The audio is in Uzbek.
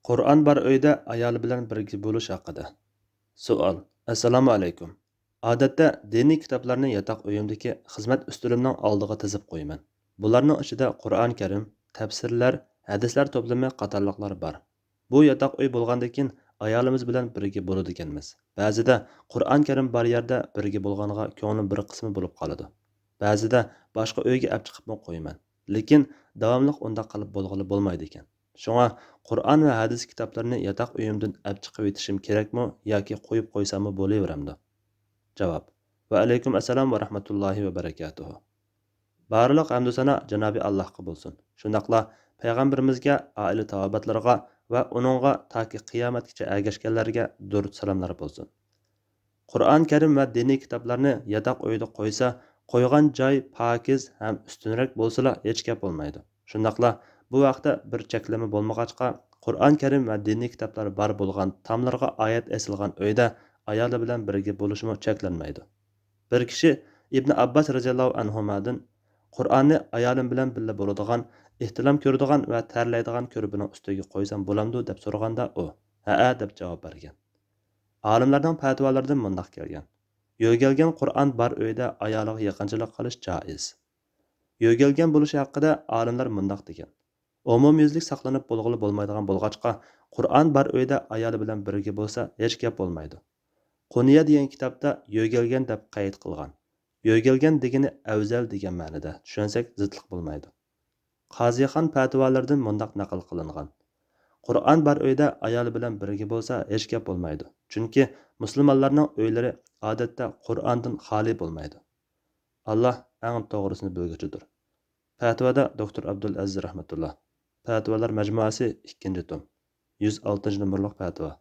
Qur'on bor uyda ayoli bilan birga bo'lish haqida. Savol. Assalomu alaykum. Odatda diniy kitoblarni yotoq uyimdagi xizmat ustulimning oldiga tizib qo'yaman. Bularning ichida Qur'on Karim, tafsirlar, hadislar to'plami qatorliqlar bor. Bu yotoq uy bo'lgandan keyin ayolimiz bilan birga bo'ladi ekanmiz. Ba'zida Qur'on Karim bor yerda birga bo'lganға ko'nglim bir qismi bo'lib qoladi. Ba'zida boshqa uyga olib chiqib qo'yaman. Lekin davomli unda qilib bo'lg'ili bo'lmaydi ekan. Shunga Qur'on va hadis kitoblarini yotoq uyimdan olib chiqib yetishim kerakmi yoki qo'yib qo'ysammi bo'laveramdi? Javob. Va alaykum assalom va rahmatullohi va barakatuh. Barliq hamd sana Janobi Allohga bo'lsin. Shundaqla payg'ambarimizga, oila tavobatlarga va uningga toki qiyomatgacha ergashganlarga durud salomlar bo'lsin. Qur'on Karim va diniy kitoblarni yotoq uyida qo'ysa, qo'ygan joy pokiz ham ustunroq bo'lsa hech gap bo'lmaydi. Shundaqla bu vaqtda bir cheklama bo'lmag'achqa Qur'on Karim va diniy kitoblar bor bo'lgan tomlarga oyat esilgan uyda ayoli bilan birga bo'lishimi cheklanmaydi. Bir kishi Ibn Abbas radhiyallohu anhudan Qur'onni ayolim bilan birga bo'ladigan, ehtilom ko'radigan va tarlaydigan ko'rbining ustiga qo'ysam bo'lamdi deb so'raganda u ha deb javob bergan. Olimlarning fatvolaridan mundaq kelgan. Yo'galgan Qur'on bor uyda ayoliga yaqinchilik qilish joiz. Yo'galgan bo'lishi haqida olimlar mundaq degan. Umumyuzlik saqlanib bo'lg'ili bo'lmaydigan bo'lg'achqa, Qur'on bor uyda ayoli bilan birga bo'lsa, hech gap bo'lmaydi. Quniya degan kitobda yo'galgan deb qayd qilgan. Yo'galgan degani afzal degan ma'noda tushunsak zidlik bo'lmaydi. Qozixon fatvolaridan mundaq naql qilingan. Qur'on bor uyda ayoli bilan birga bo'lsa, hech gap bo'lmaydi. Chunki musulmonlarning uylari odatda Qur'ondan xoli bo'lmaydi. Alloh eng to'g'risini bilguchidir. Fatvoda Dr. Abdul Aziz rahmatulloh. Fatvolar majmuasi 2-tom. 106 numberlik fatvo.